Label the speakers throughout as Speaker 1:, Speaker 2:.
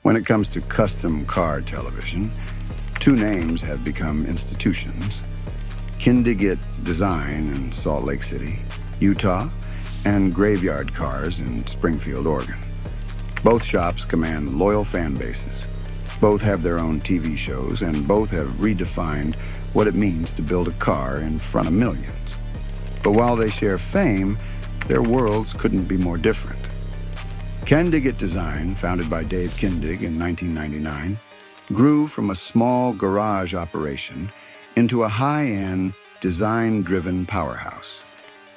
Speaker 1: When it comes to custom car television, two names have become institutions: Kindig-It Design in Salt Lake City, Utah, and Graveyard Carz in Springfield, Oregon. Both shops command loyal fan bases. Both have their own TV shows, and both have redefined what it means to build a car in front of millions. But while they share fame, their worlds couldn't be more different. Kindig-It Design, founded by Dave Kindig in 1999, grew from a small garage operation into a high-end, design-driven powerhouse.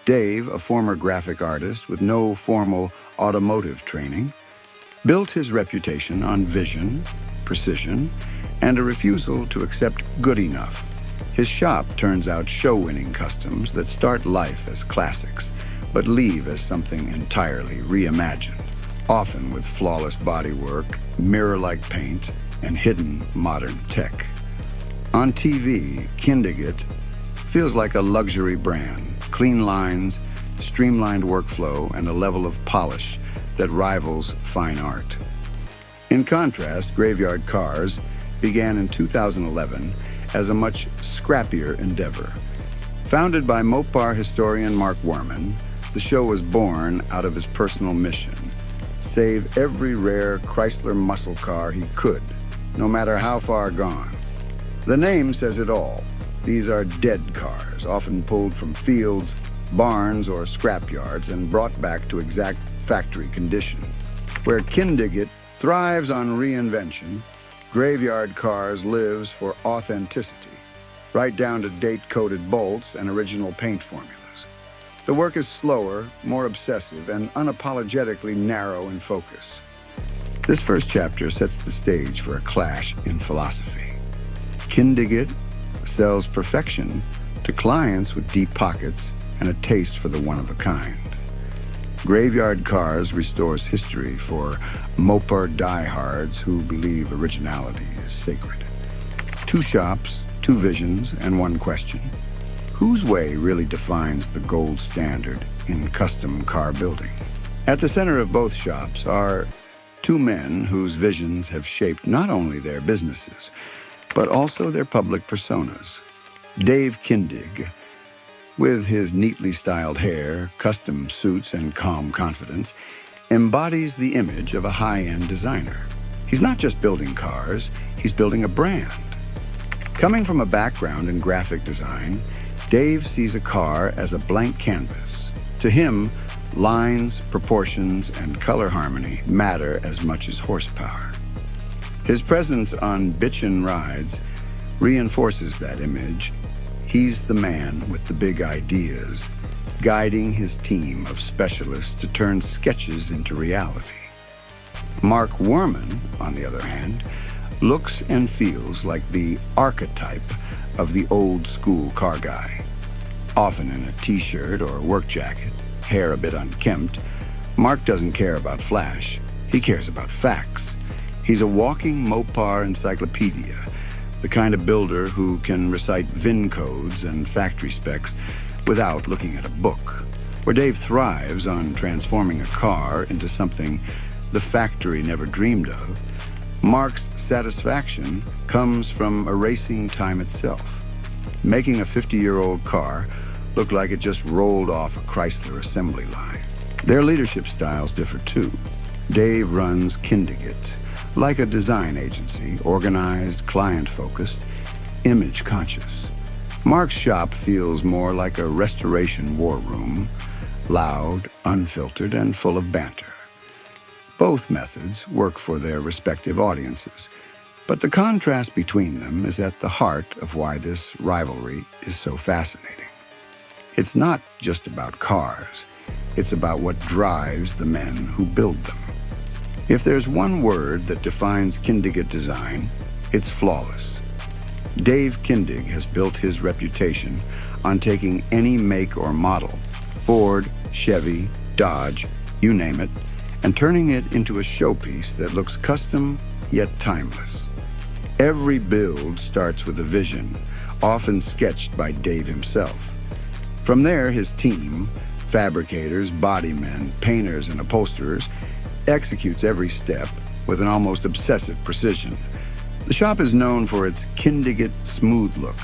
Speaker 1: Dave, a former graphic artist with no formal automotive training, built his reputation on vision, precision, and a refusal to accept good enough. His shop turns out show-winning customs that start life as classics, but leave as something entirely reimagined, often with flawless bodywork, mirror-like paint, and hidden modern tech. On TV, Kindig-It feels like a luxury brand: clean lines, streamlined workflow, and a level of polish that rivals fine art. In contrast, Graveyard Carz began in 2011 as a much scrappier endeavor. Founded by Mopar historian Mark Worman, the show was born out of his personal mission: save every rare Chrysler muscle car he could, no matter how far gone. The name says it all. These are dead cars, often pulled from fields, barns, or scrap yards and brought back to exact factory condition. Where Kindig-It thrives on reinvention, Graveyard Carz lives for authenticity, right down to date-coded bolts and original paint formulas. The work is slower, more obsessive, and unapologetically narrow in focus. This first chapter sets the stage for a clash in philosophy. Kindig-It sells perfection to clients with deep pockets and a taste for the one-of-a-kind. Graveyard Carz restores history for Mopar diehards who believe originality is sacred. Two shops, two visions, and one question: whose way really defines the gold standard in custom car building? At the center of both shops are two men whose visions have shaped not only their businesses, but also their public personas. Dave Kindig, with his neatly styled hair, custom suits, and calm confidence, embodies the image of a high-end designer. He's not just building cars, he's building a brand. Coming from a background in graphic design, Dave sees a car as a blank canvas. To him, lines, proportions, and color harmony matter as much as horsepower. His presence on bitchin' rides reinforces that image. He's the man with the big ideas, guiding his team of specialists to turn sketches into reality. Mark Worman, on the other hand, looks and feels like the archetype of the old-school car guy. Often in a t-shirt or work jacket, hair a bit unkempt, Mark doesn't care about flash. He cares about facts. He's a walking Mopar encyclopedia, the kind of builder who can recite VIN codes and factory specs without looking at a book. Where Dave thrives on transforming a car into something the factory never dreamed of, Mark's satisfaction comes from erasing time itself, making a 50-year-old car look like it just rolled off a Chrysler assembly line. Their leadership styles differ too. Dave runs Kindig-It like a design agency, organized, client-focused, image-conscious. Mark's shop feels more like a restoration war room, loud, unfiltered, and full of banter. Both methods work for their respective audiences, but the contrast between them is at the heart of why this rivalry is so fascinating. It's not just about cars, it's about what drives the men who build them. If there's one word that defines Kindig-It Design, it's flawless. Dave Kindig has built his reputation on taking any make or model, Ford, Chevy, Dodge, you name it, and turning it into a showpiece that looks custom yet timeless. Every build starts with a vision, often sketched by Dave himself. From there, his team, fabricators, body men, painters, and upholsterers, executes every step, with an almost obsessive precision. The shop is known for its Kindig-It smooth look,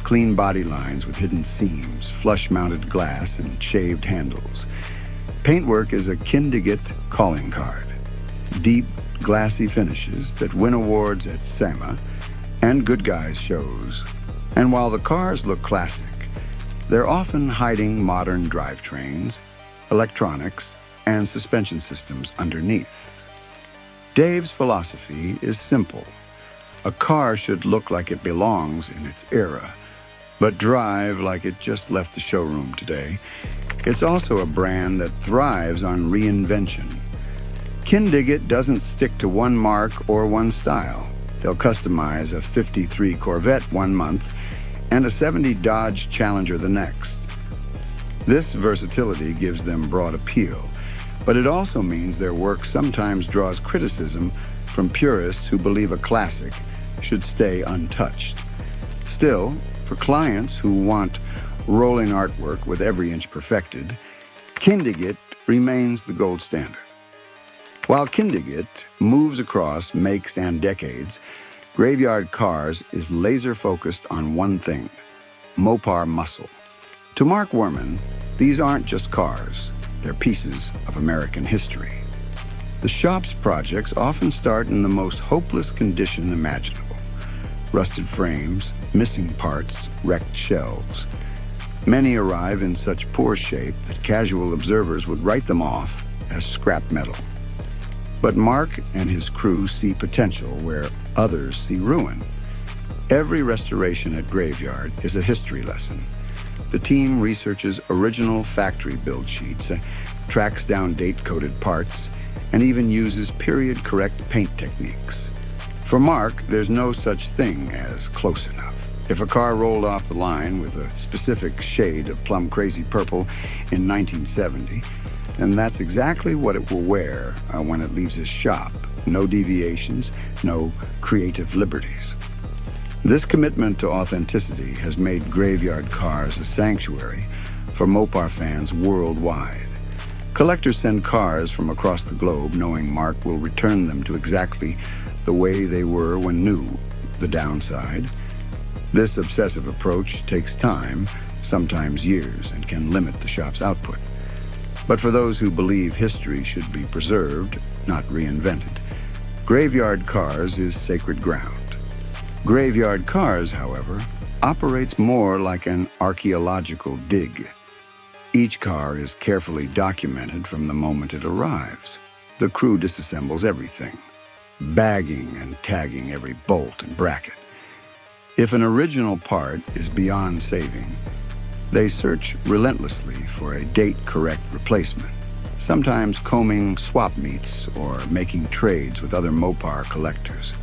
Speaker 1: clean body lines with hidden seams, flush-mounted glass, and shaved handles. Paintwork is a Kindig-It calling card. Deep, glassy finishes that win awards at SEMA and Good Guys shows. And while the cars look classic, they're often hiding modern drivetrains, electronics, and suspension systems underneath. Dave's philosophy is simple. A car should look like it belongs in its era, but drive like it just left the showroom today. It's also a brand that thrives on reinvention. Kindig-It doesn't stick to one mark or one style. They'll customize a 53 Corvette one month and a 70 Dodge Challenger the next. This versatility gives them broad appeal, but it also means their work sometimes draws criticism from purists who believe a classic should stay untouched. Still, for clients who want rolling artwork with every inch perfected, Kindig-It remains the gold standard. While Kindig-It moves across makes and decades, Graveyard Carz is laser-focused on one thing: Mopar muscle. To Mark Worman, these aren't just cars, they're pieces of American history. The shop's projects often start in the most hopeless condition imaginable. Rusted frames, missing parts, wrecked shelves. Many arrive in such poor shape that casual observers would write them off as scrap metal. But Mark and his crew see potential where others see ruin. Every restoration at Graveyard is a history lesson. The team researches original factory build sheets, tracks down date-coded parts, and even uses period-correct paint techniques. For Mark, there's no such thing as close enough. If a car rolled off the line with a specific shade of plum crazy purple in 1970, then that's exactly what it will wear when it leaves his shop. No deviations, no creative liberties. This commitment to authenticity has made Graveyard Carz a sanctuary for Mopar fans worldwide. Collectors send cars from across the globe knowing Mark will return them to exactly the way they were when new. The downside: this obsessive approach takes time, sometimes years, and can limit the shop's output. But for those who believe history should be preserved, not reinvented, Graveyard Carz is sacred ground. Graveyard Carz, however, operates more like an archaeological dig. Each car is carefully documented from the moment it arrives. The crew disassembles everything, bagging and tagging every bolt and bracket. If an original part is beyond saving, they search relentlessly for a date-correct replacement, sometimes combing swap meets or making trades with other Mopar collectors.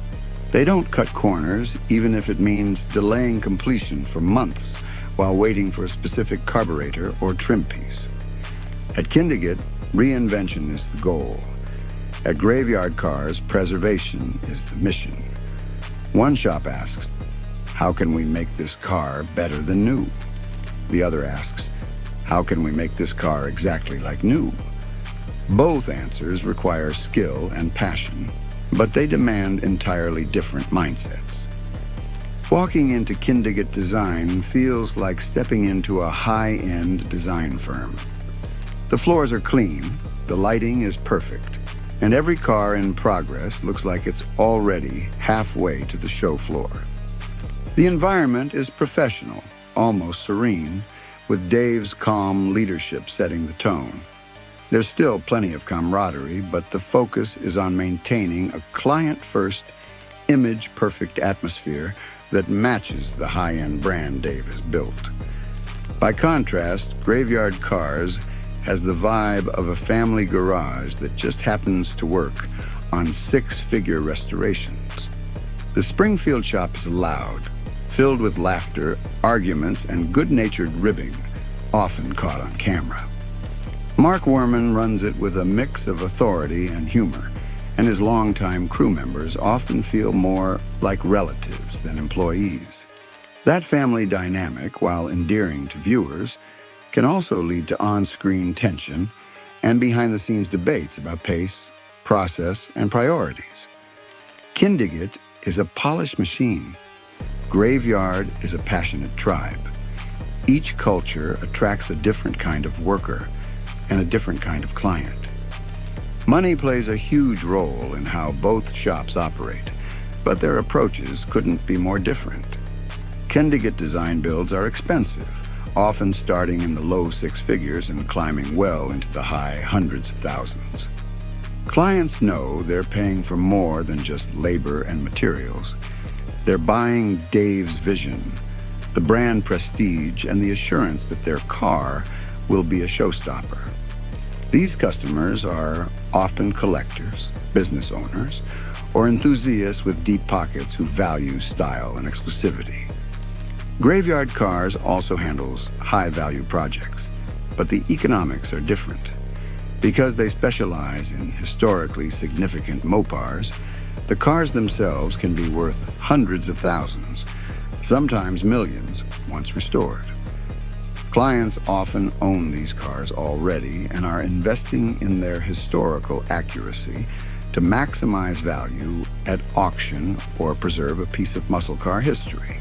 Speaker 1: They don't cut corners, even if it means delaying completion for months while waiting for a specific carburetor or trim piece. At Kindig-It, reinvention is the goal. At Graveyard Carz, preservation is the mission. One shop asks, how can we make this car better than new? The other asks, how can we make this car exactly like new? Both answers require skill and passion, but they demand entirely different mindsets. Walking into Kindig-It Design feels like stepping into a high-end design firm. The floors are clean, the lighting is perfect, and every car in progress looks like it's already halfway to the show floor. The environment is professional, almost serene, with Dave's calm leadership setting the tone. There's still plenty of camaraderie, but the focus is on maintaining a client-first, image-perfect atmosphere that matches the high-end brand Dave has built. By contrast, Graveyard Carz has the vibe of a family garage that just happens to work on six-figure restorations. The Springfield shop is loud, filled with laughter, arguments, and good-natured ribbing, often caught on camera. Mark Worman runs it with a mix of authority and humor, and his longtime crew members often feel more like relatives than employees. That family dynamic, while endearing to viewers, can also lead to on-screen tension and behind-the-scenes debates about pace, process, and priorities. Kindig-It is a polished machine. Graveyard is a passionate tribe. Each culture attracts a different kind of worker and a different kind of client. Money plays a huge role in how both shops operate, but their approaches couldn't be more different. Kindig-It Design builds are expensive, often starting in the low six figures and climbing well into the high hundreds of thousands. Clients know they're paying for more than just labor and materials. They're buying Dave's vision, the brand prestige, and the assurance that their car will be a showstopper. These customers are often collectors, business owners, or enthusiasts with deep pockets who value style and exclusivity. Graveyard Carz also handles high-value projects, but the economics are different. Because they specialize in historically significant Mopars, the cars themselves can be worth hundreds of thousands, sometimes millions, once restored. Clients often own these cars already and are investing in their historical accuracy to maximize value at auction or preserve a piece of muscle car history.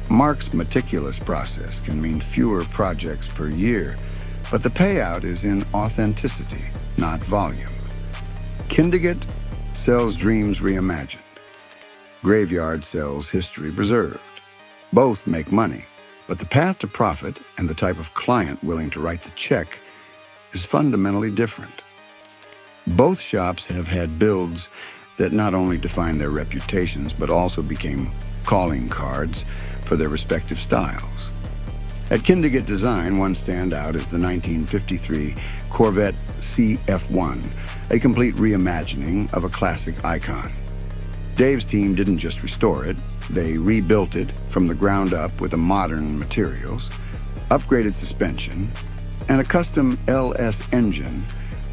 Speaker 1: Mark's meticulous process can mean fewer projects per year, but the payout is in authenticity, not volume. Kindig-It sells dreams reimagined. Graveyard sells history preserved. Both make money, but the path to profit and the type of client willing to write the check is fundamentally different. Both shops have had builds that not only defined their reputations, but also became calling cards for their respective styles. At Kindig-It Design, one standout is the 1953 Corvette CF1, a complete reimagining of a classic icon. Dave's team didn't just restore it, they rebuilt it from the ground up with modern materials, upgraded suspension, and a custom LS engine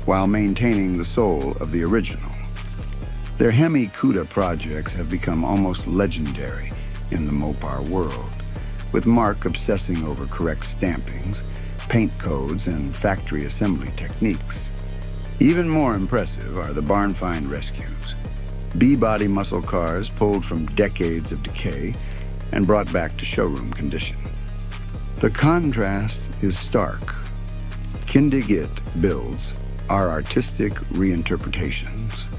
Speaker 1: while maintaining the soul of the original. Their Hemi Cuda projects have become almost legendary in the Mopar world, with Mark obsessing over correct stampings, paint codes, and factory assembly techniques. Even more impressive are the barn-find rescues, B-body muscle cars pulled from decades of decay and brought back to showroom condition. The contrast is stark. Kindig-It builds are artistic reinterpretations.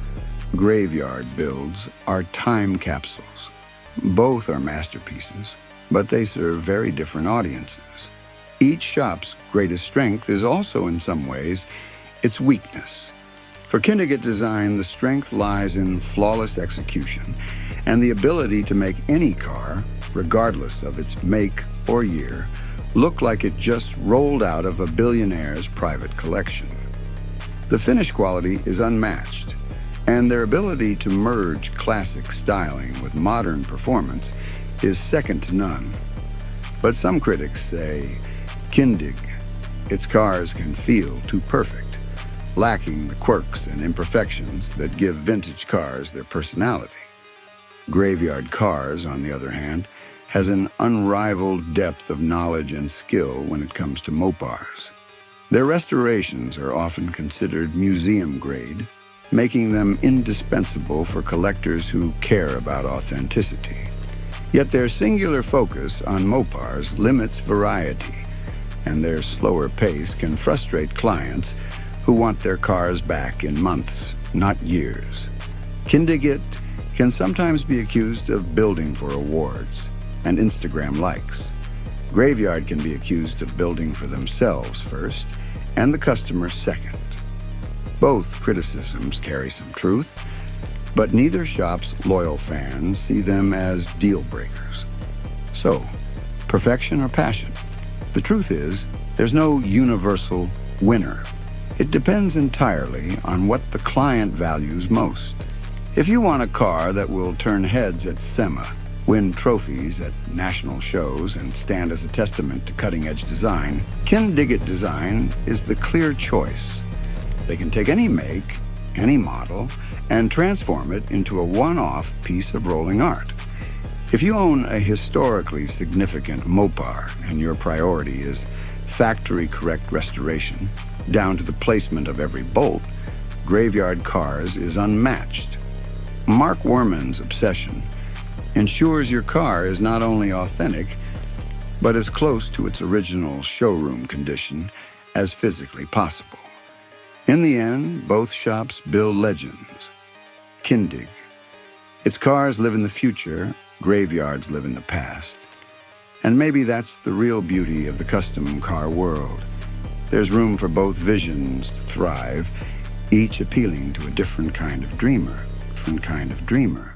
Speaker 1: Graveyard builds are time capsules. Both are masterpieces, but they serve very different audiences. Each shop's greatest strength is also, in some ways, its weakness. For Kindig-It Design, the strength lies in flawless execution and the ability to make any car, regardless of its make or year, look like it just rolled out of a billionaire's private collection. The finish quality is unmatched, and their ability to merge classic styling with modern performance is second to none. But some critics say, Kindig, its cars can feel too perfect, lacking the quirks and imperfections that give vintage cars their personality. Graveyard Carz, on the other hand, has an unrivaled depth of knowledge and skill when it comes to Mopars. Their restorations are often considered museum grade, making them indispensable for collectors who care about authenticity. Yet their singular focus on Mopars limits variety, and their slower pace can frustrate clients who want their cars back in months, not years. Kindig-It can sometimes be accused of building for awards and Instagram likes. Graveyard can be accused of building for themselves first and the customer second. Both criticisms carry some truth, but neither shop's loyal fans see them as deal breakers. So, perfection or passion? The truth is, there's no universal winner. It depends entirely on what the client values most. If you want a car that will turn heads at SEMA, win trophies at national shows, and stand as a testament to cutting-edge design, Kindig-It Design is the clear choice. They can take any make, any model, and transform it into a one-off piece of rolling art. If you own a historically significant Mopar and your priority is factory-correct restoration, down to the placement of every bolt, Graveyard Carz is unmatched. Mark Worman's obsession ensures your car is not only authentic, but as close to its original showroom condition as physically possible. In the end, both shops build legends. Kindig. Its cars live in the future, graveyards live in the past. And maybe that's the real beauty of the custom car world. There's room for both visions to thrive, each appealing to a different kind of dreamer.